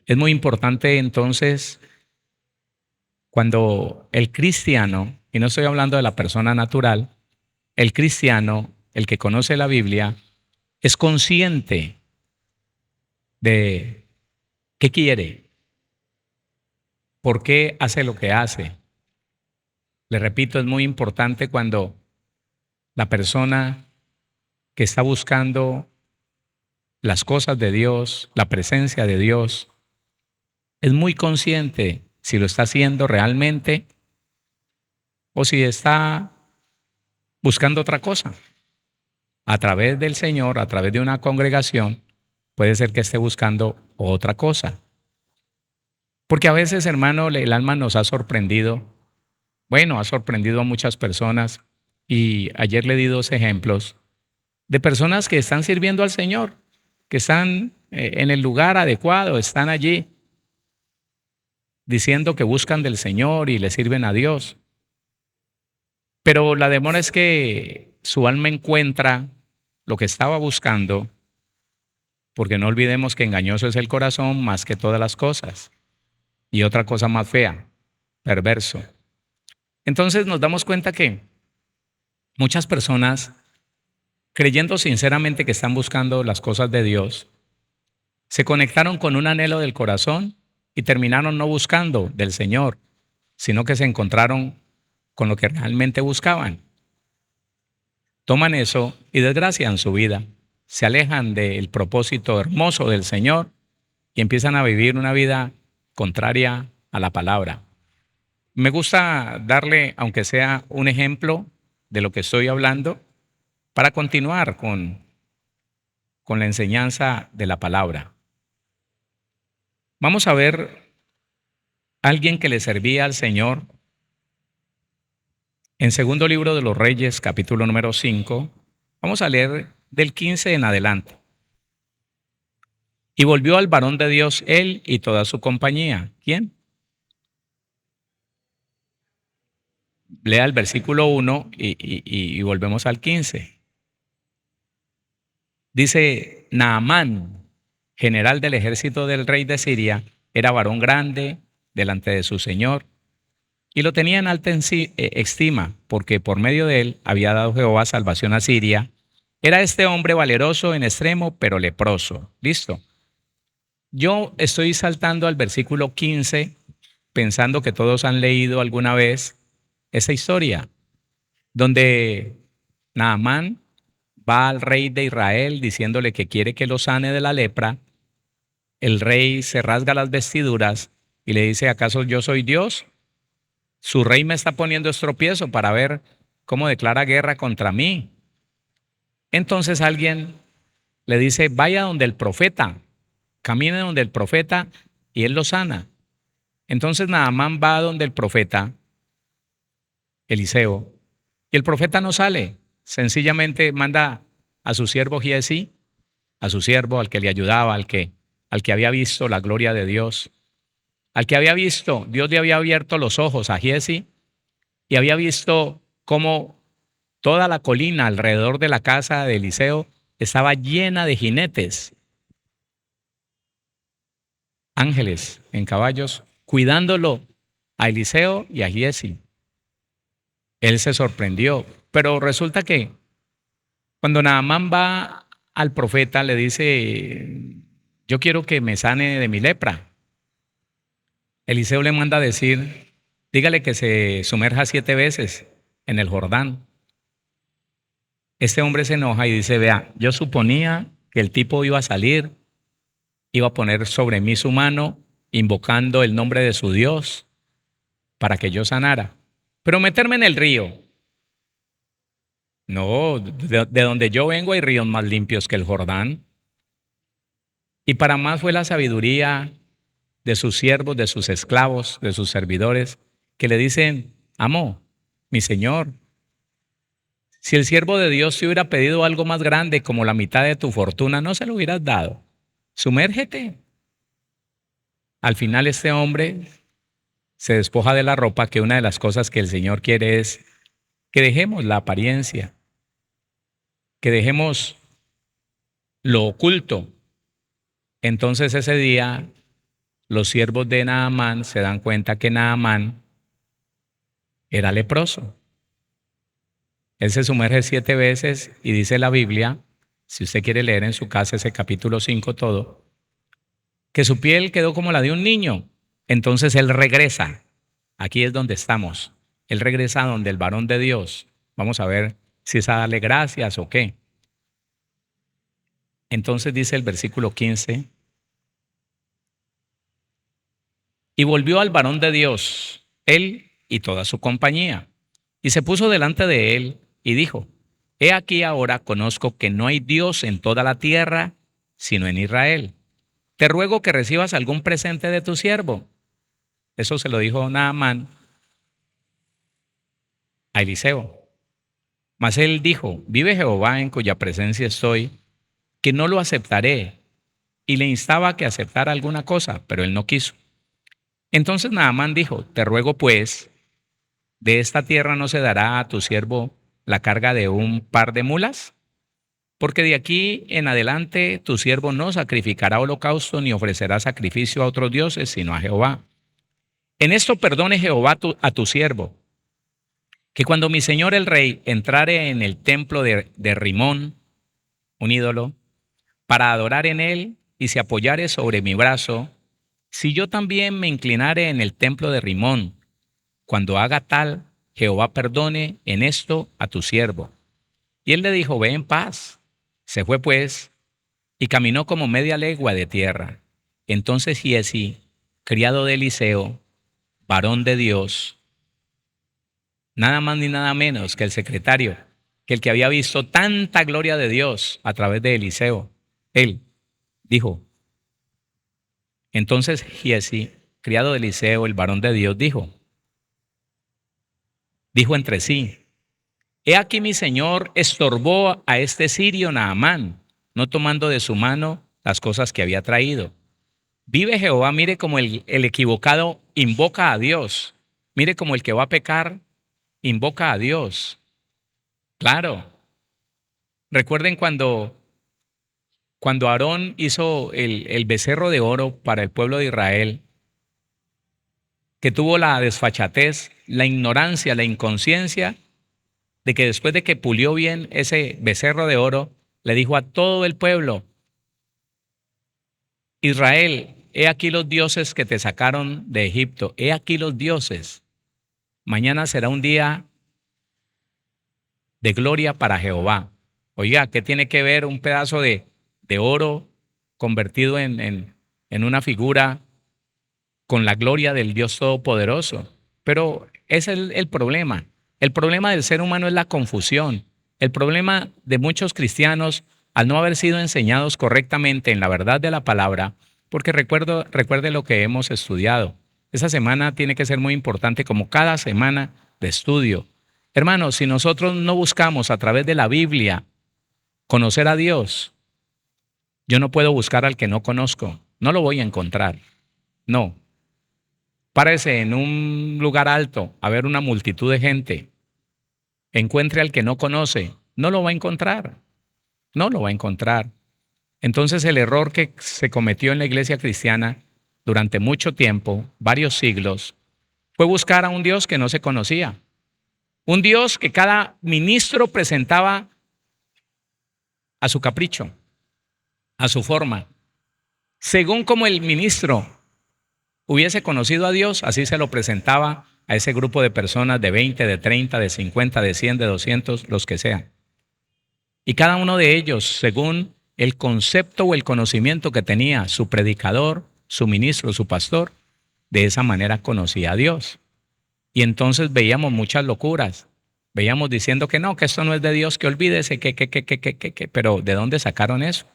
Es muy importante entonces cuando el cristiano, y no estoy hablando de la persona natural, el cristiano, el que conoce la Biblia, es consciente de qué quiere, por qué hace lo que hace. Le repito, es muy importante cuando la persona que está buscando las cosas de Dios, la presencia de Dios, es muy consciente si lo está haciendo realmente o si está buscando otra cosa. A través del Señor, a través de una congregación, puede ser que esté buscando otra cosa. Porque a veces, hermano, el alma nos ha sorprendido. Bueno, ha sorprendido a muchas personas. Y ayer le di 2 ejemplos de personas que están sirviendo al Señor, que están en el lugar adecuado, están allí diciendo que buscan del Señor y le sirven a Dios. Pero la demora es que su alma encuentra lo que estaba buscando, porque no olvidemos que engañoso es el corazón más que todas las cosas. Y otra cosa más fea, perverso. Entonces nos damos cuenta que muchas personas, creyendo sinceramente que están buscando las cosas de Dios, se conectaron con un anhelo del corazón y terminaron no buscando del Señor, sino que se encontraron con lo que realmente buscaban. Toman eso y desgracian su vida, se alejan del propósito hermoso del Señor y empiezan a vivir una vida contraria a la palabra. Me gusta darle, aunque sea un ejemplo de lo que estoy hablando, para continuar con la enseñanza de la palabra. Vamos a ver a alguien que le servía al Señor en segundo libro de los Reyes, capítulo número 5. Vamos a leer del 15 en adelante. Y volvió al varón de Dios él y toda su compañía. ¿Quién? Lea el versículo 1 y volvemos al 15. Dice, Naamán, general del ejército del rey de Siria, era varón grande delante de su señor y lo tenía en alta estima, porque por medio de él había dado Jehová salvación a Siria. Era este hombre valeroso en extremo, pero leproso. ¿Listo? Yo estoy saltando al versículo 15, pensando que todos han leído alguna vez esa historia, donde Naamán va al rey de Israel diciéndole que quiere que lo sane de la lepra. El rey se rasga las vestiduras y le dice, ¿acaso yo soy Dios? Su rey me está poniendo estropiezo para ver cómo declara guerra contra mí. Entonces alguien le dice, vaya donde el profeta, camine donde el profeta y él lo sana. Entonces Naamán va donde el profeta, Eliseo, y el profeta no sale, sencillamente manda a su siervo Giesi, a su siervo, al que le ayudaba, al que había visto la gloria de Dios, al que había visto, Dios le había abierto los ojos a Giesi y había visto cómo toda la colina alrededor de la casa de Eliseo estaba llena de jinetes, ángeles en caballos, cuidándolo a Eliseo y a Giesi. Él se sorprendió, pero resulta que cuando Naamán va al profeta le dice, yo quiero que me sane de mi lepra. Eliseo le manda a decir, dígale que se sumerja 7 veces en el Jordán. Este hombre se enoja y dice, vea, yo suponía que el tipo iba a salir, iba a poner sobre mí su mano, invocando el nombre de su Dios para que yo sanara. Pero meterme en el río. No, de donde yo vengo hay ríos más limpios que el Jordán. Y para más fue la sabiduría de sus siervos, de sus esclavos, de sus servidores, que le dicen, amo, mi señor, si el siervo de Dios te hubiera pedido algo más grande como la mitad de tu fortuna, no se lo hubieras dado. Sumérgete. Al final este hombre se despoja de la ropa, que una de las cosas que el Señor quiere es que dejemos la apariencia, que dejemos lo oculto. Entonces ese día los siervos de Naamán se dan cuenta que Naamán era leproso. Él se sumerge 7 veces y dice la Biblia, si usted quiere leer en su casa ese capítulo 5 todo, que su piel quedó como la de un niño. Entonces él regresa. Aquí es donde estamos. Él regresa donde el varón de Dios. Vamos a ver si es a darle gracias o qué. Entonces dice el versículo 15. Y volvió al varón de Dios, él y toda su compañía, y se puso delante de él y dijo, he aquí ahora conozco que no hay Dios en toda la tierra, sino en Israel. Te ruego que recibas algún presente de tu siervo. Eso se lo dijo Naamán a Eliseo. Mas él dijo, vive Jehová en cuya presencia estoy, que no lo aceptaré. Y le instaba que aceptara alguna cosa, pero él no quiso. Entonces Naamán dijo, te ruego pues, ¿de esta tierra no se dará a tu siervo la carga de un par de mulas? Porque de aquí en adelante tu siervo no sacrificará holocausto ni ofrecerá sacrificio a otros dioses, sino a Jehová. En esto perdone Jehová a tu siervo, que cuando mi señor el rey entrare en el templo de Rimón, un ídolo, para adorar en él y se apoyare sobre mi brazo, si yo también me inclinare en el templo de Rimón, cuando haga tal, Jehová perdone en esto a tu siervo. Y él le dijo, ve en paz. Se fue pues y caminó como media legua de tierra. Entonces Giezi, criado de Eliseo, varón de Dios, nada más ni nada menos que el secretario, que el que había visto tanta gloria de Dios a través de Eliseo, él dijo, entonces Giezi, criado de Eliseo, el varón de Dios, dijo entre sí, he aquí mi señor estorbó a este sirio Naamán, no tomando de su mano las cosas que había traído. Vive Jehová, mire como el equivocado invoca a Dios. Mire como el que va a pecar invoca a Dios. Claro. Recuerden cuando Aarón hizo el becerro de oro para el pueblo de Israel, que tuvo la desfachatez, la ignorancia, la inconsciencia, de que después de que pulió bien ese becerro de oro, le dijo a todo el pueblo, Israel, he aquí los dioses que te sacaron de Egipto, he aquí los dioses. Mañana será un día de gloria para Jehová. Oiga, ¿qué tiene que ver un pedazo de oro convertido en una figura con la gloria del Dios Todopoderoso? Pero ese es el problema. El problema del ser humano es la confusión. El problema de muchos cristianos al no haber sido enseñados correctamente en la verdad de la palabra, porque recuerde lo que hemos estudiado. Esa semana tiene que ser muy importante como cada semana de estudio. Hermanos, si nosotros no buscamos a través de la Biblia conocer a Dios, yo no puedo buscar al que no conozco. No lo voy a encontrar. No. Párese en un lugar alto a ver una multitud de gente. Encuentre al que no conoce. No lo va a encontrar. No lo va a encontrar. Entonces el error que se cometió en la iglesia cristiana durante mucho tiempo, varios siglos, fue buscar a un Dios que no se conocía. Un Dios que cada ministro presentaba a su capricho, a su forma. Según como el ministro hubiese conocido a Dios, así se lo presentaba a ese grupo de personas de 20, de 30, de 50, de 100, de 200, los que sean. Y cada uno de ellos, según el concepto o el conocimiento que tenía su predicador, su ministro, su pastor, de esa manera conocía a Dios. Y entonces veíamos muchas locuras. Veíamos diciendo que no, que esto no es de Dios, que olvídese, que. Pero ¿de dónde sacaron eso?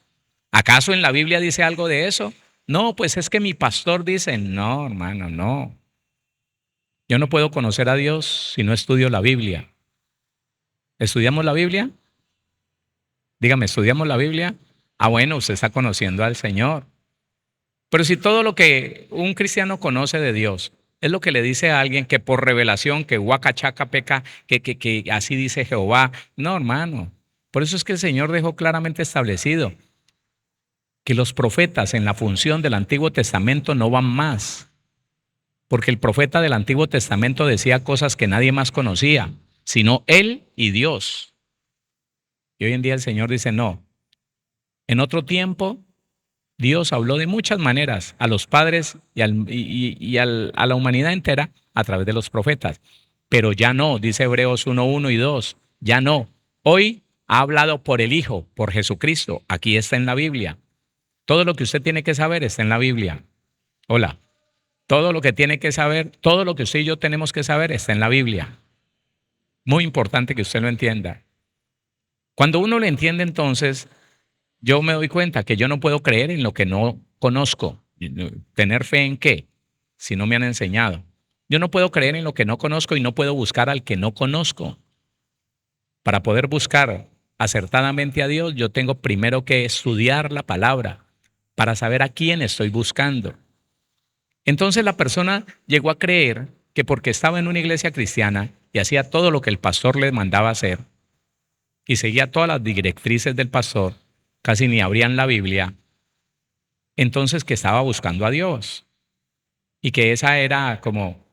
¿Acaso en la Biblia dice algo de eso? No, pues es que mi pastor dice, no, hermano, no. Yo no puedo conocer a Dios si no estudio la Biblia. ¿Estudiamos la Biblia? Dígame, ¿estudiamos la Biblia? Ah, bueno, usted está conociendo al Señor. Pero si todo lo que un cristiano conoce de Dios es lo que le dice a alguien que por revelación, que huacachaca peca, que así dice Jehová. No, hermano. Por eso es que el Señor dejó claramente establecido. que los profetas en la función del Antiguo Testamento no van más, porque el profeta del Antiguo Testamento decía cosas que nadie más conocía, sino él y Dios. Y hoy en día el Señor dice, no, en otro tiempo Dios habló de muchas maneras a los padres a la humanidad entera a través de los profetas. Pero ya no, dice Hebreos 1:1 y 2, ya no. Hoy ha hablado por el Hijo, por Jesucristo. Aquí está en la Biblia. Todo lo que usted tiene que saber está en la Biblia. Hola. Todo lo que tiene que saber, todo lo que usted y yo tenemos que saber está en la Biblia. Muy importante que usted lo entienda. Cuando uno lo entiende, entonces, yo me doy cuenta que yo no puedo creer en lo que no conozco. ¿Tener fe en qué? Si no me han enseñado. Yo no puedo creer en lo que no conozco y no puedo buscar al que no conozco. Para poder buscar acertadamente a Dios, yo tengo primero que estudiar la palabra para saber a quién estoy buscando. Entonces la persona llegó a creer que porque estaba en una iglesia cristiana y hacía todo lo que el pastor le mandaba hacer y seguía todas las directrices del pastor, casi ni abrían la Biblia, entonces que estaba buscando a Dios y que esa era como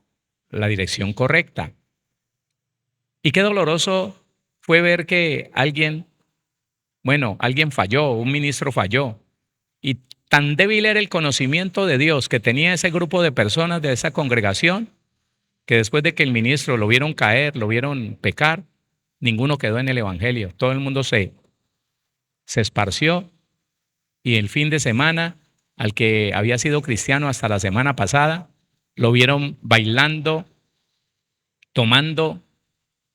la dirección correcta. Y qué doloroso fue ver que alguien falló, un ministro falló. Y tan débil era el conocimiento de Dios que tenía ese grupo de personas de esa congregación, que después de que el ministro lo vieron caer, lo vieron pecar, ninguno quedó en el evangelio. Todo el mundo se esparció y el fin de semana, al que había sido cristiano hasta la semana pasada, lo vieron bailando, tomando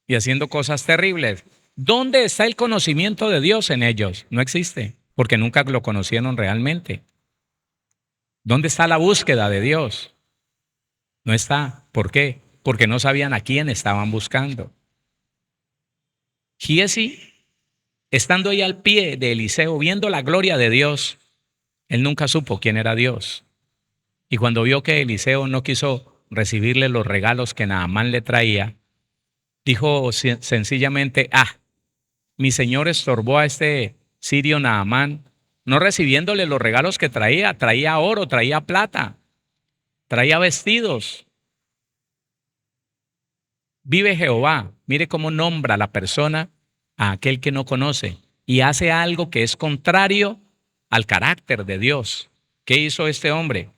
y haciendo cosas terribles. ¿Dónde está el conocimiento de Dios en ellos? No existe, porque nunca lo conocieron realmente. ¿Dónde está la búsqueda de Dios? No está. ¿Por qué? Porque no sabían a quién estaban buscando. Giesi, estando ahí al pie de Eliseo, viendo la gloria de Dios, él nunca supo quién era Dios. Y cuando vio que Eliseo no quiso recibirle los regalos que Naamán le traía, dijo sencillamente, mi señor estorbó a este sirio Naamán, no recibiéndole los regalos que traía oro, traía plata, traía vestidos. Vive Jehová, mire cómo nombra a la persona a aquel que no conoce y hace algo que es contrario al carácter de Dios. ¿Qué hizo este hombre?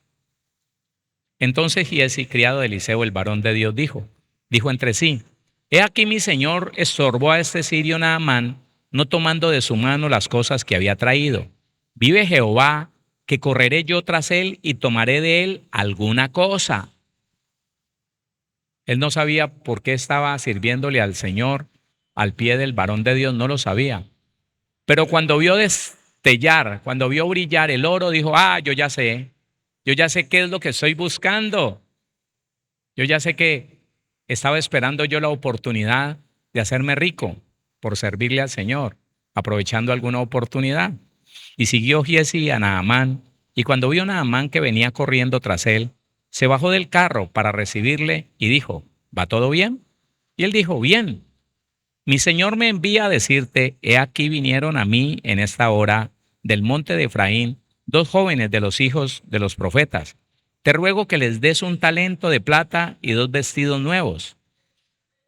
Entonces Giesi, criado de Eliseo, el varón de Dios, dijo entre sí, he aquí mi señor estorbó a este sirio Naamán, no tomando de su mano las cosas que había traído. Vive Jehová, que correré yo tras él y tomaré de él alguna cosa. Él no sabía por qué estaba sirviéndole al Señor al pie del varón de Dios, no lo sabía. Pero cuando vio destellar, cuando vio brillar el oro, dijo, yo ya sé qué es lo que estoy buscando. Yo ya sé que estaba esperando yo la oportunidad de hacerme rico por servirle al Señor, aprovechando alguna oportunidad. Y siguió Giesi a Naamán, y cuando vio a Naamán que venía corriendo tras él, se bajó del carro para recibirle y dijo, ¿va todo bien? Y él dijo, bien. Mi señor me envía a decirte, he aquí vinieron a mí en esta hora del monte de Efraín 2 jóvenes de los hijos de los profetas. Te ruego que les des un talento de plata y 2 vestidos nuevos.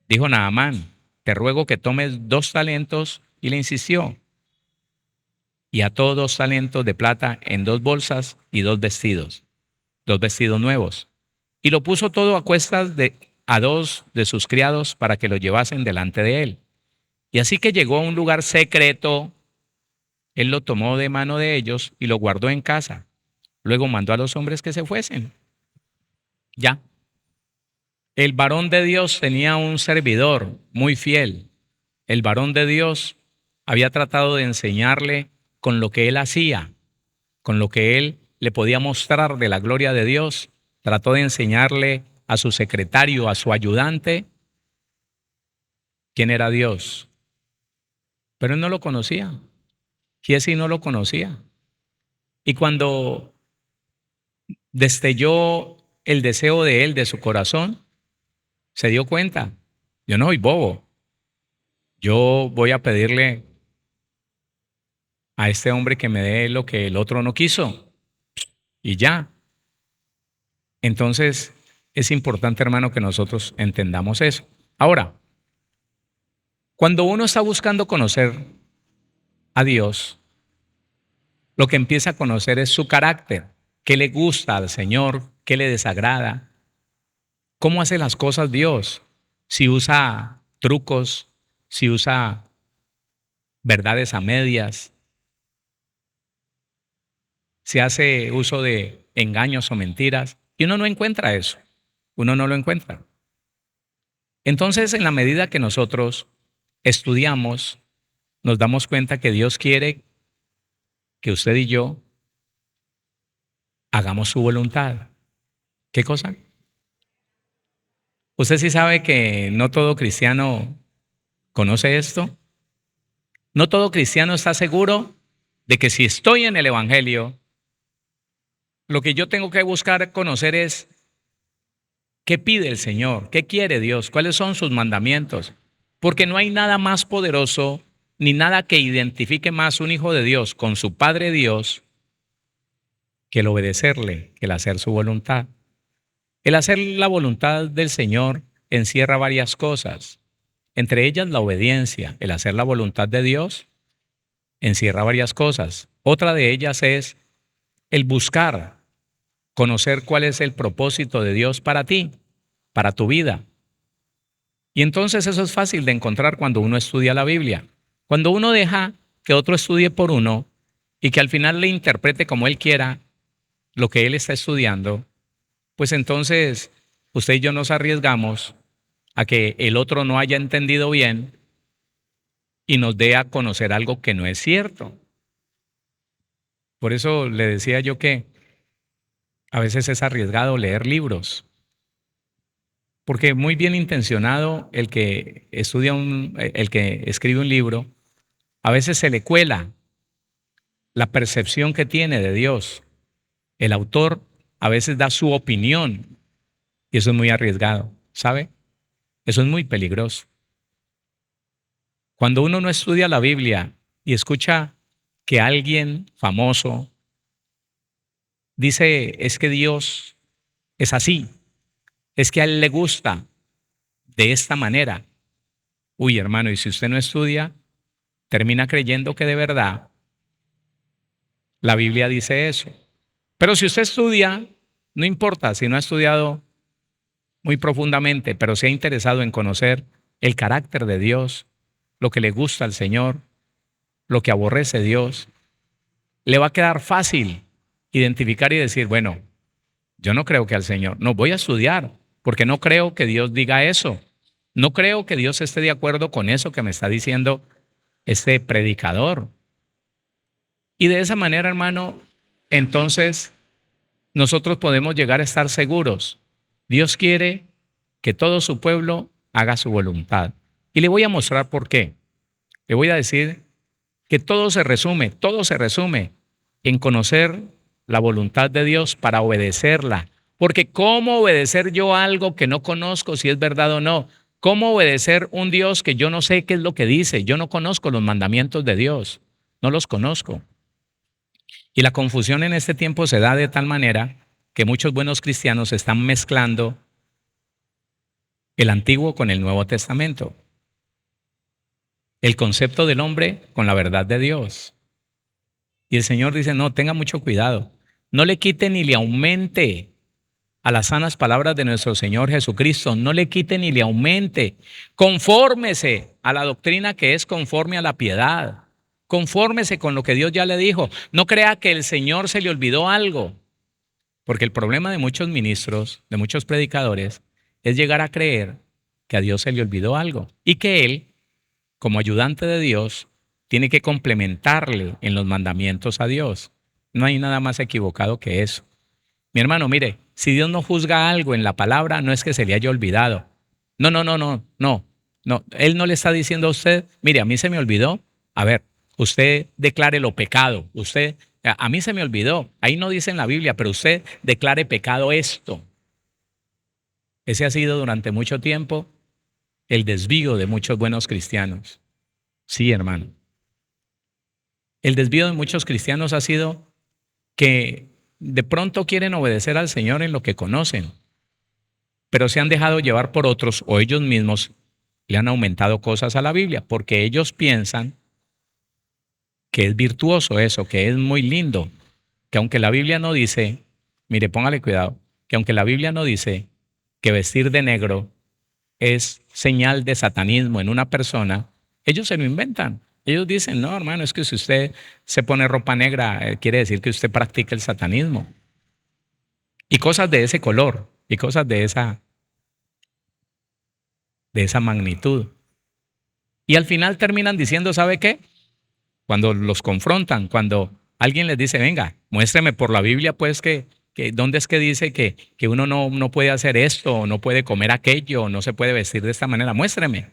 Dijo Naamán, te ruego que tomes 2 talentos, y le insistió. Y ató 2 talentos de plata en 2 bolsas y 2 vestidos nuevos. Y lo puso todo a cuestas a 2 de sus criados para que lo llevasen delante de él. Y así que llegó a un lugar secreto, él lo tomó de mano de ellos y lo guardó en casa. Luego mandó a los hombres que se fuesen. Ya. El varón de Dios tenía un servidor muy fiel. El varón de Dios había tratado de enseñarle con lo que él hacía, con lo que él le podía mostrar de la gloria de Dios. Trató de enseñarle a su secretario, a su ayudante, quién era Dios. Pero él no lo conocía. Giesi no lo conocía. Y cuando destelló el deseo de él, de su corazón, se dio cuenta, yo no soy bobo, yo voy a pedirle a este hombre que me dé lo que el otro no quiso. Y ya. Entonces, es importante, hermano, que nosotros entendamos eso. Ahora, cuando uno está buscando conocer a Dios, lo que empieza a conocer es su carácter, qué le gusta al Señor, qué le desagrada, cómo hace las cosas Dios, si usa trucos, si usa verdades a medias, si hace uso de engaños o mentiras, y uno no encuentra eso, uno no lo encuentra. Entonces, en la medida que nosotros estudiamos, nos damos cuenta que Dios quiere que usted y yo hagamos su voluntad. ¿Qué cosa? Usted sí sabe que no todo cristiano conoce esto. No todo cristiano está seguro de que si estoy en el Evangelio, lo que yo tengo que buscar conocer es qué pide el Señor, qué quiere Dios, cuáles son sus mandamientos. Porque no hay nada más poderoso ni nada que identifique más un hijo de Dios con su Padre Dios que el obedecerle, que el hacer su voluntad. El hacer la voluntad del Señor encierra varias cosas, entre ellas la obediencia. El hacer la voluntad de Dios encierra varias cosas. Otra de ellas es el buscar, conocer cuál es el propósito de Dios para ti, para tu vida. Y entonces eso es fácil de encontrar cuando uno estudia la Biblia. Cuando uno deja que otro estudie por uno y que al final le interprete como él quiera lo que él está estudiando, pues entonces usted y yo nos arriesgamos a que el otro no haya entendido bien y nos dé a conocer algo que no es cierto. Por eso le decía yo que a veces es arriesgado leer libros, porque muy bien intencionado el que estudia el que escribe un libro, a veces se le cuela la percepción que tiene de Dios. El autor a veces da su opinión y eso es muy arriesgado, ¿sabe? Eso es muy peligroso. Cuando uno no estudia la Biblia y escucha que alguien famoso dice, es que Dios es así, es que a él le gusta de esta manera. Uy, hermano, y si usted no estudia, termina creyendo que de verdad la Biblia dice eso. Pero si usted estudia, no importa si no ha estudiado muy profundamente, pero se ha interesado en conocer el carácter de Dios, lo que le gusta al Señor, lo que aborrece Dios, le va a quedar fácil identificar y decir, bueno, yo no creo que al Señor, no voy a estudiar, porque no creo que Dios diga eso. No creo que Dios esté de acuerdo con eso que me está diciendo este predicador. Y de esa manera, hermano, entonces nosotros podemos llegar a estar seguros. Dios quiere que todo su pueblo haga su voluntad. Y le voy a mostrar por qué. Le voy a decir que todo se resume en conocer la voluntad de Dios para obedecerla. Porque ¿cómo obedecer yo algo que no conozco si es verdad o no? ¿Cómo obedecer un Dios que yo no sé qué es lo que dice? Yo no conozco los mandamientos de Dios, no los conozco. Y la confusión en este tiempo se da de tal manera que muchos buenos cristianos están mezclando el Antiguo con el Nuevo Testamento, el concepto del hombre con la verdad de Dios. Y el Señor dice, no, tenga mucho cuidado, no le quite ni le aumente a las sanas palabras de nuestro Señor Jesucristo, no le quite ni le aumente, confórmese a la doctrina que es conforme a la piedad, confórmese con lo que Dios ya le dijo, no crea que el Señor se le olvidó algo, porque el problema de muchos ministros, de muchos predicadores, es llegar a creer que a Dios se le olvidó algo y que Él, como ayudante de Dios, tiene que complementarle en los mandamientos a Dios. No hay nada más equivocado que eso. Mi hermano, mire, si Dios no juzga algo en la palabra, no es que se le haya olvidado. No, no, no, no, no, no. Él no le está diciendo a usted, mire, a mí se me olvidó. A ver, usted declare lo pecado. A mí se me olvidó. Ahí no dice en la Biblia, pero usted declare pecado esto. Ese ha sido durante mucho tiempo el desvío de muchos buenos cristianos. Sí, hermano. El desvío de muchos cristianos ha sido que de pronto quieren obedecer al Señor en lo que conocen, pero se han dejado llevar por otros o ellos mismos le han aumentado cosas a la Biblia, porque ellos piensan que es virtuoso eso, que es muy lindo, que aunque la Biblia no dice, mire, póngale cuidado, que aunque la Biblia no dice que vestir de negro es señal de satanismo en una persona, ellos se lo inventan. Ellos dicen, no, hermano, es que si usted se pone ropa negra, quiere decir que usted practica el satanismo. Y cosas de ese color, y cosas de esa magnitud. Y al final terminan diciendo, ¿sabe qué? Cuando los confrontan, cuando alguien les dice, venga, muéstreme por la Biblia, pues, que ¿dónde es que dice que uno no puede hacer esto, o no puede comer aquello, o no se puede vestir de esta manera? Muéstreme.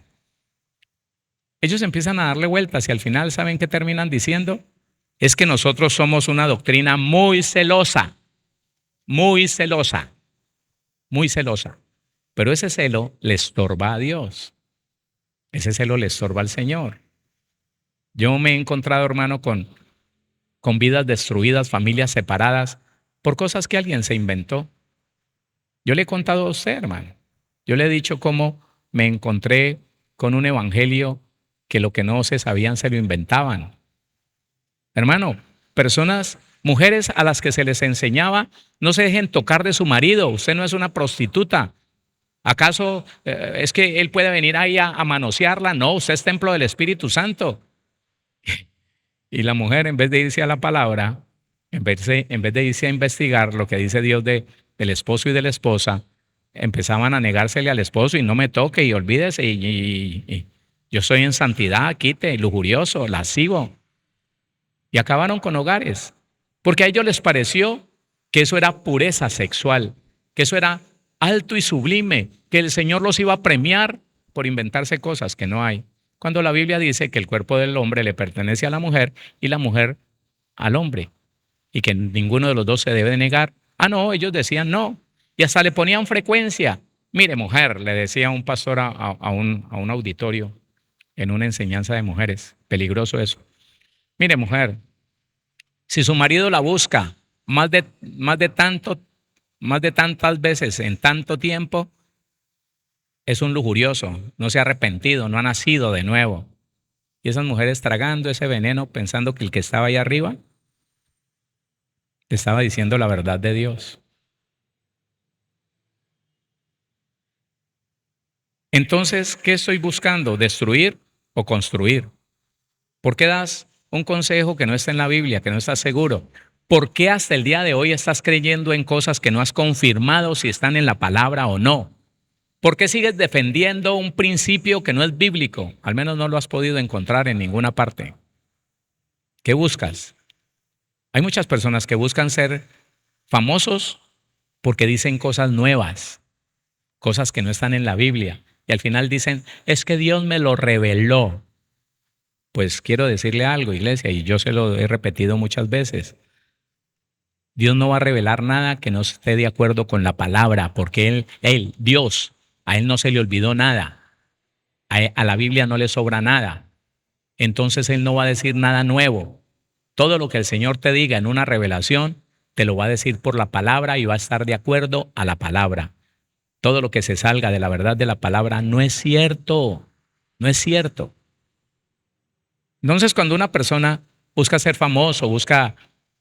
Ellos empiezan a darle vueltas y al final, ¿saben qué terminan diciendo? Es que nosotros somos una doctrina muy celosa, muy celosa, muy celosa. Pero ese celo le estorba a Dios. Ese celo le estorba al Señor. Yo me he encontrado, hermano, con vidas destruidas, familias separadas, por cosas que alguien se inventó. Yo le he contado a usted, hermano. Yo le he dicho cómo me encontré con un evangelio que lo que no se sabían se lo inventaban. Hermano, personas, mujeres a las que se les enseñaba, no se dejen tocar de su marido, usted no es una prostituta. ¿Acaso es que él puede venir ahí a manosearla? No, usted es templo del Espíritu Santo. Y la mujer, en vez de irse a la palabra, en vez de irse a investigar lo que dice Dios del esposo y de la esposa, empezaban a negársele al esposo y no me toque y olvídese y yo estoy en santidad, quite, lujurioso, lascivo. Y acabaron con hogares, porque a ellos les pareció que eso era pureza sexual, que eso era alto y sublime, que el Señor los iba a premiar por inventarse cosas que no hay. Cuando la Biblia dice que el cuerpo del hombre le pertenece a la mujer y la mujer al hombre, y que ninguno de los dos se debe negar. Ah, no, ellos decían no, y hasta le ponían frecuencia. Mire, mujer, le decía un pastor a un auditorio en una enseñanza de mujeres, peligroso eso. Mire, mujer, si su marido la busca más de tantas veces en tanto tiempo, es un lujurioso, no se ha arrepentido, no ha nacido de nuevo. Y esas mujeres tragando ese veneno pensando que el que estaba ahí arriba estaba diciendo la verdad de Dios. Entonces, ¿qué estoy buscando? ¿Destruir o construir? ¿Por qué das un consejo que no está en la Biblia, que no estás seguro? ¿Por qué hasta el día de hoy estás creyendo en cosas que no has confirmado si están en la palabra o no? ¿Por qué sigues defendiendo un principio que no es bíblico? Al menos no lo has podido encontrar en ninguna parte. ¿Qué buscas? Hay muchas personas que buscan ser famosos porque dicen cosas nuevas, cosas que no están en la Biblia. Y al final dicen, es que Dios me lo reveló. Pues quiero decirle algo, iglesia, y yo se lo he repetido muchas veces. Dios no va a revelar nada que no esté de acuerdo con la palabra, porque Dios, a Él no se le olvidó nada. A la Biblia no le sobra nada. Entonces Él no va a decir nada nuevo. Todo lo que el Señor te diga en una revelación, te lo va a decir por la palabra y va a estar de acuerdo a la palabra. Todo lo que se salga de la verdad de la palabra no es cierto. No es cierto. Entonces, cuando una persona busca ser famoso, busca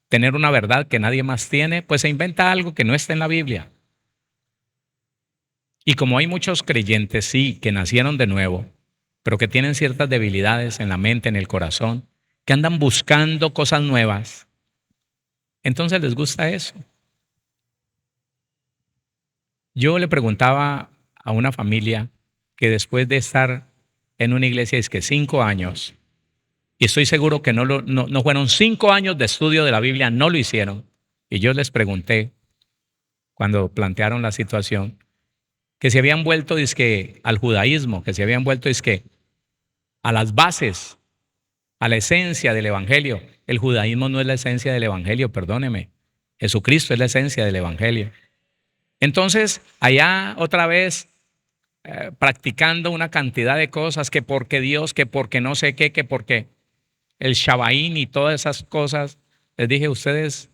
tener una verdad que nadie más tiene, pues se inventa algo que no está en la Biblia. Y como hay muchos creyentes, sí, que nacieron de nuevo, pero que tienen ciertas debilidades en la mente, en el corazón, que andan buscando cosas nuevas, entonces les gusta eso. Yo le preguntaba a una familia que después de estar en una iglesia, es que 5 años, y estoy seguro que no fueron 5 años de estudio de la Biblia, no lo hicieron. Y yo les pregunté, cuando plantearon la situación, que se habían vuelto dizque, al judaísmo, que se habían vuelto dizque, a las bases, a la esencia del Evangelio. El judaísmo no es la esencia del Evangelio, perdóneme. Jesucristo es la esencia del Evangelio. Entonces, allá otra vez practicando una cantidad de cosas, que porque Dios, que porque no sé qué, que porque... el Shabaín y todas esas cosas, les dije, ¿ustedes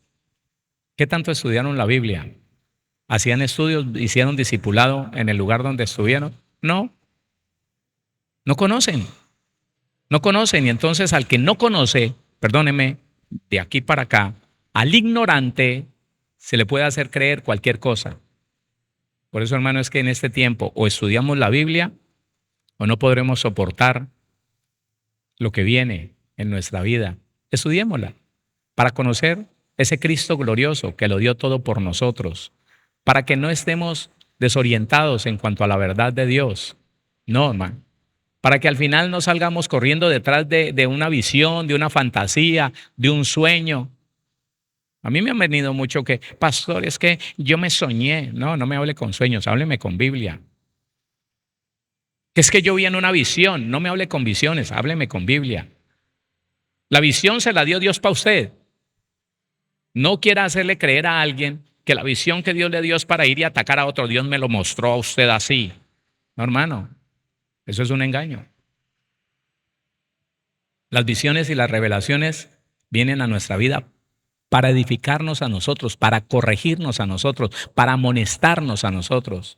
qué tanto estudiaron la Biblia? ¿Hacían estudios, hicieron discipulado en el lugar donde estuvieron? No, no conocen, no conocen. Y entonces al que no conoce, perdóneme, de aquí para acá, al ignorante se le puede hacer creer cualquier cosa. Por eso, hermano, es que en este tiempo o estudiamos la Biblia o no podremos soportar lo que viene en nuestra vida. Estudiémosla para conocer ese Cristo glorioso que lo dio todo por nosotros, para que no estemos desorientados en cuanto a la verdad de Dios. No, hermano. Para que al final no salgamos corriendo detrás de una visión, de una fantasía, de un sueño. A mí me han venido mucho que, pastor, es que yo me soñé. No, no me hable con sueños, hábleme con Biblia. Que es que yo vi en una visión, no me hable con visiones, hábleme con Biblia. La visión se la dio Dios para usted. No quiera hacerle creer a alguien que la visión que Dios le dio es para ir y atacar a otro. Dios me lo mostró a usted así. No, hermano, eso es un engaño. Las visiones y las revelaciones vienen a nuestra vida para edificarnos a nosotros, para corregirnos a nosotros, para amonestarnos a nosotros.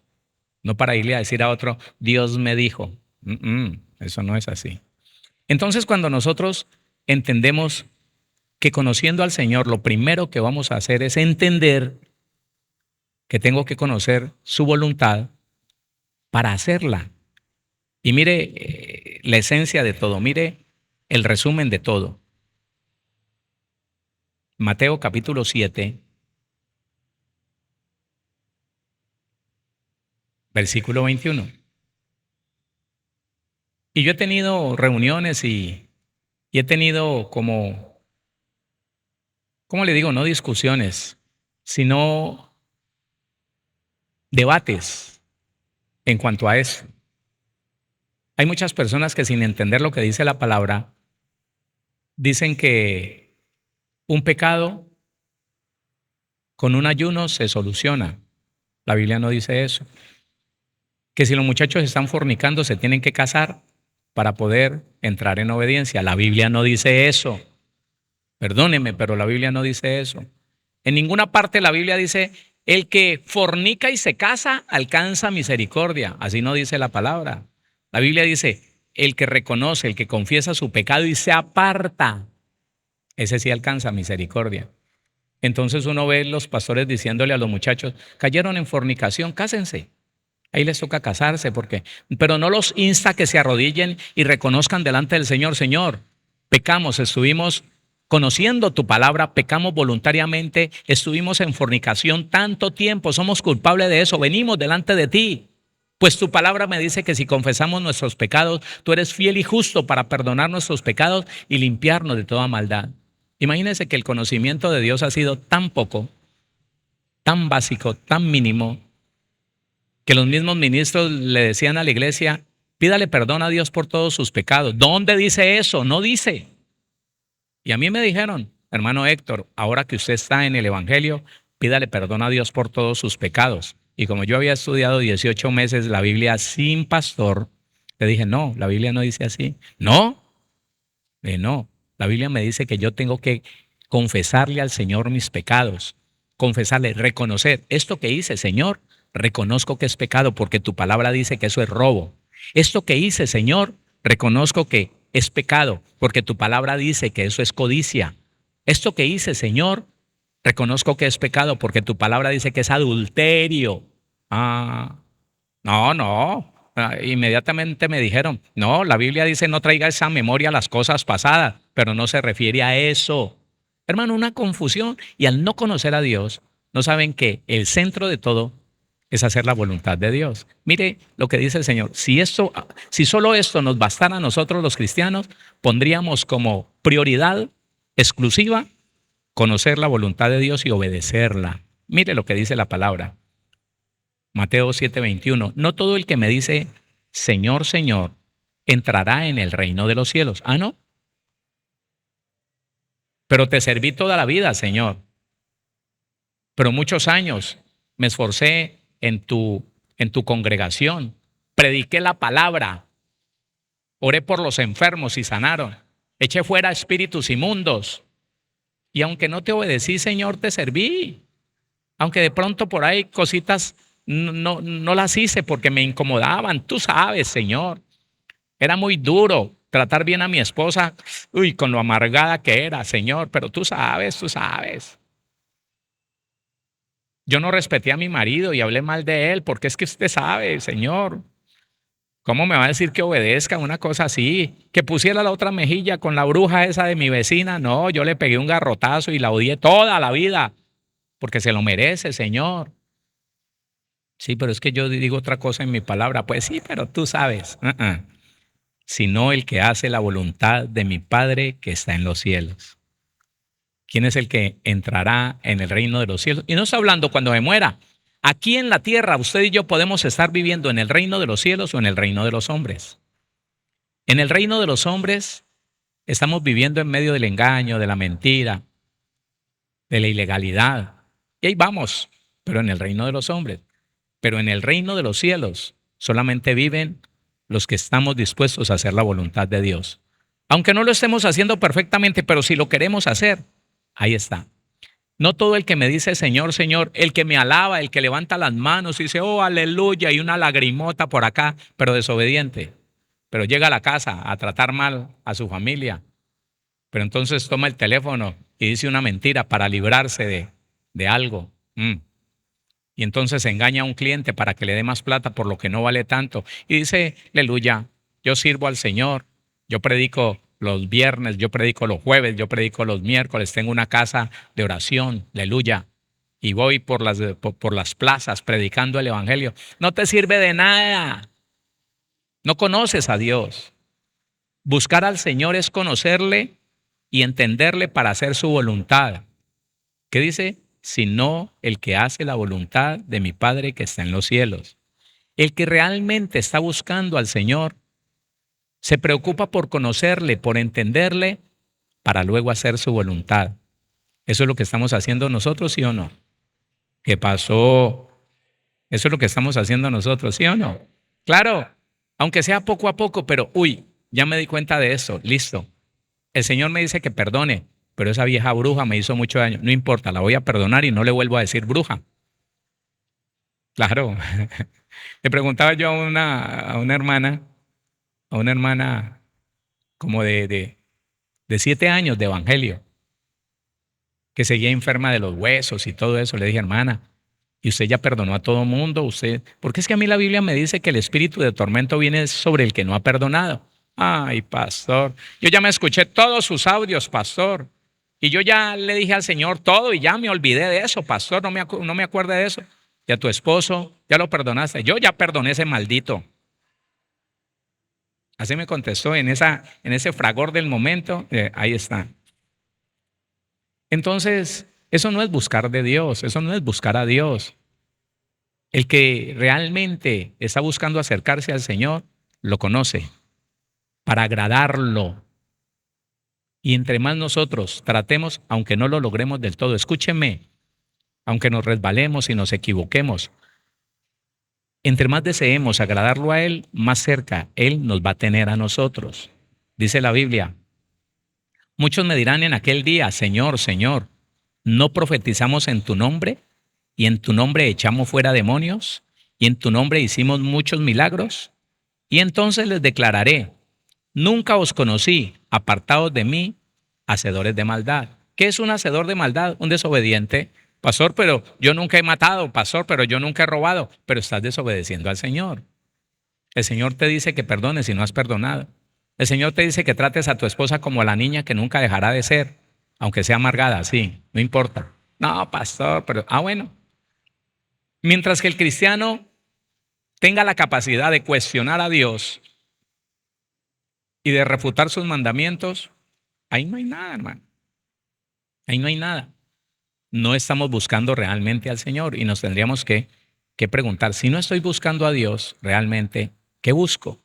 No para irle a decir a otro, Dios me dijo. Eso no es así. Entonces, cuando nosotros entendemos que conociendo al Señor, lo primero que vamos a hacer es entender que tengo que conocer su voluntad para hacerla. Y mire la esencia de todo, mire el resumen de todo. Mateo capítulo 7, versículo 21. Y yo he tenido reuniones y he tenido como, ¿cómo le digo? No discusiones, sino debates en cuanto a eso. Hay muchas personas que sin entender lo que dice la palabra, dicen que un pecado con un ayuno se soluciona. La Biblia no dice eso. Que si los muchachos están fornicando se tienen que casar para poder entrar en obediencia. La Biblia no dice eso. Perdóneme, pero la Biblia no dice eso. En ninguna parte la Biblia dice, el que fornica y se casa alcanza misericordia. Así no dice la palabra. La Biblia dice, el que reconoce, el que confiesa su pecado y se aparta, ese sí alcanza misericordia. Entonces uno ve los pastores diciéndole a los muchachos, cayeron en fornicación, cásense. Ahí les toca casarse, pero no los insta a que se arrodillen y reconozcan delante del Señor, Señor, pecamos, estuvimos conociendo tu palabra, pecamos voluntariamente, estuvimos en fornicación tanto tiempo, somos culpables de eso, venimos delante de ti. Pues tu palabra me dice que si confesamos nuestros pecados, tú eres fiel y justo para perdonar nuestros pecados y limpiarnos de toda maldad. Imagínense que el conocimiento de Dios ha sido tan poco, tan básico, tan mínimo, que los mismos ministros le decían a la iglesia, pídale perdón a Dios por todos sus pecados. ¿Dónde dice eso? No dice. Y a mí me dijeron, hermano Héctor, ahora que usted está en el Evangelio, pídale perdón a Dios por todos sus pecados. Y como yo había estudiado 18 meses la Biblia sin pastor, le dije, no, la Biblia no dice así. No, no, la Biblia me dice que yo tengo que confesarle al Señor mis pecados, confesarle, reconocer esto que hice, Señor, reconozco que es pecado porque tu palabra dice que eso es robo. Esto que hice, Señor, reconozco que es pecado porque tu palabra dice que eso es codicia. Esto que hice, Señor, reconozco que es pecado porque tu palabra dice que es adulterio. No. Inmediatamente me dijeron, no, la Biblia dice no traiga esa memoria a las cosas pasadas, pero no se refiere a eso. Hermano, una confusión. Y al no conocer a Dios, no saben que el centro de todo es hacer la voluntad de Dios. Mire lo que dice el Señor. Si solo esto nos bastara a nosotros los cristianos, pondríamos como prioridad exclusiva conocer la voluntad de Dios y obedecerla. Mire lo que dice la palabra. Mateo 7:21. No todo el que me dice, Señor, Señor, entrará en el reino de los cielos. No. Pero te serví toda la vida, Señor. Pero muchos años me esforcé en tu congregación. Prediqué la palabra. Oré por los enfermos y sanaron. eché fuera espíritus inmundos. Y aunque no te obedecí, Señor, te serví. Aunque de pronto por ahí cositas no las hice porque me incomodaban. Tú sabes, Señor. Era muy duro tratar bien a mi esposa, uy, con lo amargada que era, Señor, pero tú sabes, tú sabes. Yo no respeté a mi marido y hablé mal de él, porque es que usted sabe, Señor. ¿Cómo me va a decir que obedezca una cosa así? Que pusiera la otra mejilla con la bruja esa de mi vecina. No, yo le pegué un garrotazo y la odié toda la vida, porque se lo merece, Señor. Sí, pero es que yo digo otra cosa en mi palabra. Pues sí, pero tú sabes. Sino el que hace la voluntad de mi Padre que está en los cielos. ¿Quién es el que entrará en el reino de los cielos? Y no está hablando cuando me muera. Aquí en la tierra, usted y yo podemos estar viviendo en el reino de los cielos o en el reino de los hombres. En el reino de los hombres estamos viviendo en medio del engaño, de la mentira, de la ilegalidad. Y ahí vamos, pero en el reino de los hombres. Pero en el reino de los cielos solamente viven los que estamos dispuestos a hacer la voluntad de Dios. Aunque no lo estemos haciendo perfectamente, pero si lo queremos hacer, ahí está. No todo el que me dice Señor, Señor, el que me alaba, el que levanta las manos y dice, oh, aleluya, y una lagrimota por acá, pero desobediente. Pero llega a la casa a tratar mal a su familia. Pero entonces toma el teléfono y dice una mentira para librarse de algo. Y entonces engaña a un cliente para que le dé más plata por lo que no vale tanto. Y dice, aleluya, yo sirvo al Señor, yo predico los viernes, yo predico los jueves, yo predico los miércoles, tengo una casa de oración, aleluya. Y voy por las plazas predicando el evangelio. No te sirve de nada. No conoces a Dios. Buscar al Señor es conocerle y entenderle para hacer su voluntad. ¿Qué dice? Sino el que hace la voluntad de mi Padre que está en los cielos. El que realmente está buscando al Señor se preocupa por conocerle, por entenderle, para luego hacer su voluntad. Eso es lo que estamos haciendo nosotros, ¿sí o no? ¿Qué pasó? Eso es lo que estamos haciendo nosotros, ¿sí o no? Claro, aunque sea poco a poco, pero uy, ya me di cuenta de eso, listo. El Señor me dice que perdone, pero esa vieja bruja me hizo mucho daño. No importa, la voy a perdonar y no le vuelvo a decir bruja. Claro. Le preguntaba yo a una hermana como de 7 años de evangelio, que seguía enferma de los huesos y todo eso. Le dije, hermana, ¿y usted ya perdonó a todo mundo? Porque es que a mí la Biblia me dice que el espíritu de tormento viene sobre el que no ha perdonado. Ay, pastor, yo ya me escuché todos sus audios, pastor. Y yo ya le dije al Señor todo y ya me olvidé de eso, pastor, no me acuerdo de eso. Y a tu esposo, ya lo perdonaste. Yo ya perdoné ese maldito. Así me contestó en ese fragor del momento. Ahí está. Entonces, eso no es buscar de Dios, eso no es buscar a Dios. El que realmente está buscando acercarse al Señor, lo conoce para agradarlo. Y entre más nosotros tratemos, aunque no lo logremos del todo, escúcheme, aunque nos resbalemos y nos equivoquemos, entre más deseemos agradarlo a Él, más cerca Él nos va a tener a nosotros. Dice la Biblia, muchos me dirán en aquel día, Señor, Señor, ¿no profetizamos en tu nombre? ¿Y en tu nombre echamos fuera demonios? ¿Y en tu nombre hicimos muchos milagros? Y entonces les declararé, nunca os conocí, apartados de mí, hacedores de maldad. ¿Qué es un hacedor de maldad? Un desobediente. Pastor, pero yo nunca he matado. Pastor, pero yo nunca he robado. Pero estás desobedeciendo al Señor. El Señor te dice que perdones si no has perdonado. El Señor te dice que trates a tu esposa como a la niña que nunca dejará de ser, aunque sea amargada, sí, no importa. No, pastor, pero, bueno. Mientras que el cristiano tenga la capacidad de cuestionar a Dios y de refutar sus mandamientos, ahí no hay nada, hermano. Ahí no hay nada. No estamos buscando realmente al Señor y nos tendríamos que preguntar, si no estoy buscando a Dios realmente, ¿qué busco?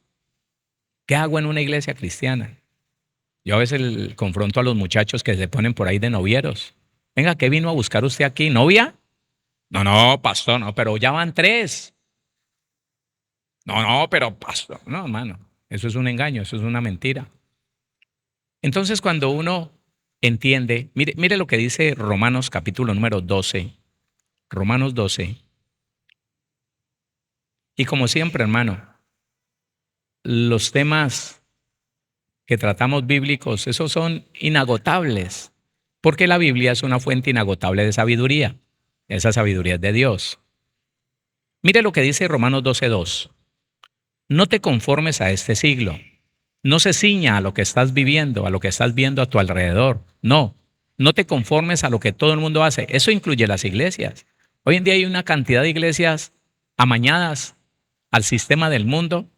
¿Qué hago en una iglesia cristiana? Yo a veces confronto a los muchachos que se ponen por ahí de novieros. Venga, ¿qué vino a buscar usted aquí? ¿Novia? No, no, pastor, no, pero ya van 3. No, no, pero pastor, no, hermano, eso es un engaño, eso es una mentira. Entonces, cuando uno entiende, mire lo que dice Romanos capítulo número 12, Romanos 12, y como siempre, hermano, los temas que tratamos bíblicos, esos son inagotables, porque la Biblia es una fuente inagotable de sabiduría. Esa sabiduría es de Dios. Mire lo que dice Romanos 12:2. No te conformes a este siglo. No se ciña a lo que estás viviendo, a lo que estás viendo a tu alrededor. No, no te conformes a lo que todo el mundo hace. Eso incluye las iglesias. Hoy en día hay una cantidad de iglesias amañadas al sistema del mundo,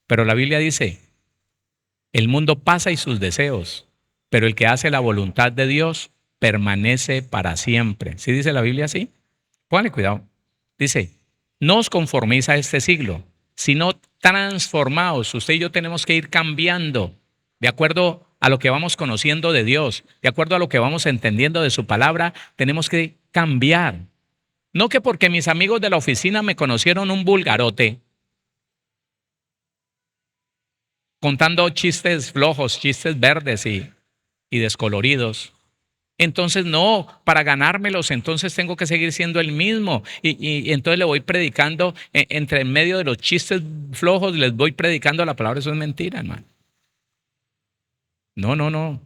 pero la Biblia dice, el mundo pasa y sus deseos, pero el que hace la voluntad de Dios permanece para siempre. ¿Sí dice la Biblia así? Póngale cuidado. Dice, no os conforméis a este siglo, sino transformaos. Usted y yo tenemos que ir cambiando de acuerdo a lo que vamos conociendo de Dios, de acuerdo a lo que vamos entendiendo de su palabra, tenemos que cambiar. No que porque mis amigos de la oficina me conocieron un vulgarote, contando chistes flojos, chistes verdes y descoloridos. Entonces, no, para ganármelos, entonces tengo que seguir siendo el mismo. Y entonces le voy predicando, entre en medio de los chistes flojos, les voy predicando la palabra. Eso es mentira, hermano. No, no, no.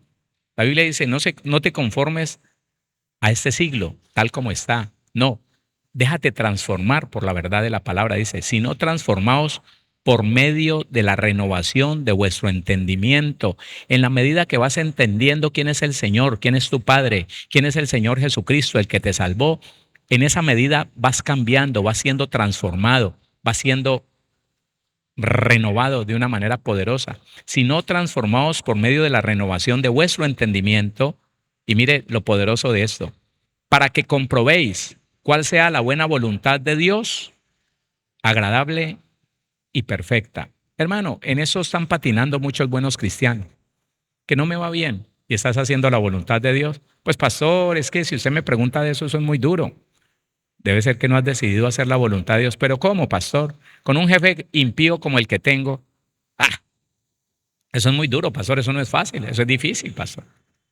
La Biblia dice, no te conformes a este siglo, tal como está. No, déjate transformar por la verdad de la palabra. Dice, sino transformaos por medio de la renovación de vuestro entendimiento. En la medida que vas entendiendo quién es el Señor, quién es tu Padre, quién es el Señor Jesucristo, el que te salvó, en esa medida vas cambiando, vas siendo transformado, vas siendo renovado de una manera poderosa. Sino transformaos por medio de la renovación de vuestro entendimiento. Y mire lo poderoso de esto, para que comprobéis cuál sea la buena voluntad de Dios, agradable y perfecta. Hermano, en eso están patinando muchos buenos cristianos. Que no me va bien y estás haciendo la voluntad de Dios. Pues pastor, es que si usted me pregunta de eso, eso es muy duro. Debe ser que no has decidido hacer la voluntad de Dios. Pero ¿cómo, pastor? Con un jefe impío como el que tengo. Ah, eso es muy duro, pastor. Eso no es fácil. Eso es difícil, pastor.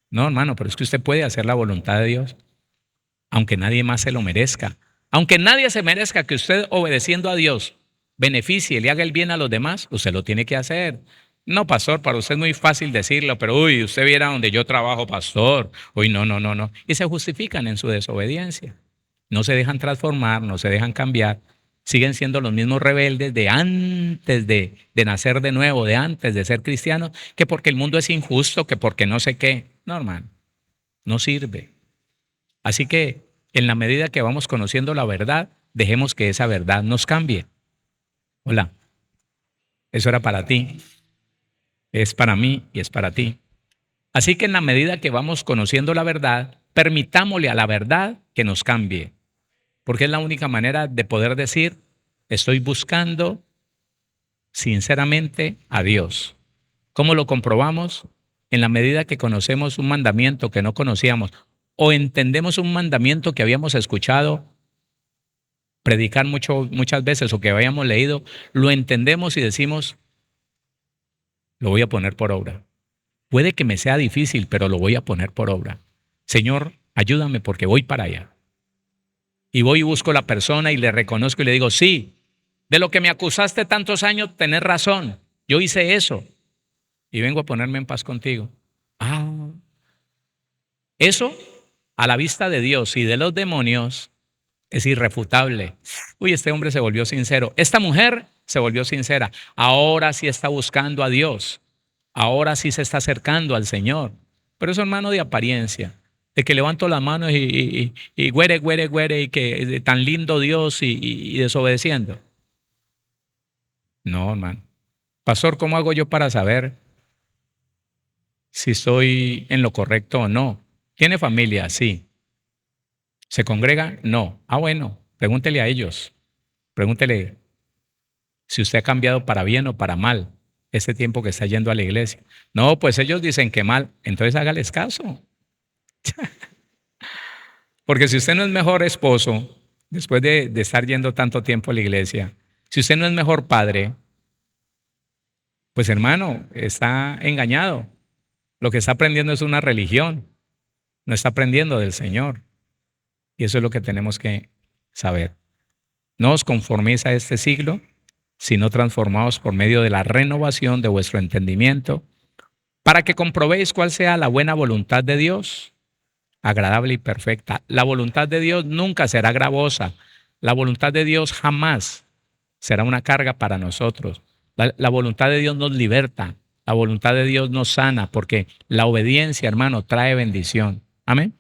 No, hermano, pero es que usted puede hacer la voluntad de Dios, aunque nadie más se lo merezca. Aunque nadie se merezca que usted, obedeciendo a Dios, beneficie y le haga el bien a los demás, usted lo tiene que hacer. No, pastor, para usted es muy fácil decirlo, pero uy, usted viera donde yo trabajo, pastor. Uy, no, no, no, no. Y se justifican en su desobediencia. No se dejan transformar, no se dejan cambiar. Siguen siendo los mismos rebeldes de antes de nacer de nuevo, de antes de ser cristianos, que porque el mundo es injusto, que porque no sé qué. No, hermano, no sirve. Así que en la medida que vamos conociendo la verdad, dejemos que esa verdad nos cambie. Hola, eso era para ti, es para mí y es para ti. Así que en la medida que vamos conociendo la verdad, permitámosle a la verdad que nos cambie, porque es la única manera de poder decir, estoy buscando sinceramente a Dios. ¿Cómo lo comprobamos? En la medida que conocemos un mandamiento que no conocíamos o entendemos un mandamiento que habíamos escuchado predicar muchas veces o que habíamos leído, lo entendemos y decimos, lo voy a poner por obra. Puede que me sea difícil, pero lo voy a poner por obra. Señor, ayúdame porque voy para allá. Y voy y busco a la persona y le reconozco y le digo, sí, de lo que me acusaste tantos años, tenés razón. Yo hice eso y vengo a ponerme en paz contigo. Ah, eso a la vista de Dios y de los demonios es irrefutable. Uy, este hombre se volvió sincero. Esta mujer se volvió sincera. Ahora sí está buscando a Dios. Ahora sí se está acercando al Señor. Pero eso, hermano, de apariencia. De que levanto las manos y güere, güere, güere, y que tan lindo Dios y desobedeciendo. No, hermano. Pastor, ¿cómo hago yo para saber si estoy en lo correcto o no? ¿Tiene familia? Sí. ¿Se congrega? No. Ah, bueno, pregúntele a ellos. Pregúntele si usted ha cambiado para bien o para mal este tiempo que está yendo a la iglesia. No, pues ellos dicen que mal, entonces hágales caso. Porque si usted no es mejor esposo, después de estar yendo tanto tiempo a la iglesia, si usted no es mejor padre, pues hermano, está engañado. Lo que está aprendiendo es una religión, no está aprendiendo del Señor. Y eso es lo que tenemos que saber. No os conforméis a este siglo, sino transformaos por medio de la renovación de vuestro entendimiento, para que comprobéis cuál sea la buena voluntad de Dios, agradable y perfecta. La voluntad de Dios nunca será gravosa. La voluntad de Dios jamás será una carga para nosotros. La voluntad de Dios nos liberta. La voluntad de Dios nos sana, porque la obediencia, hermano, trae bendición. Amén.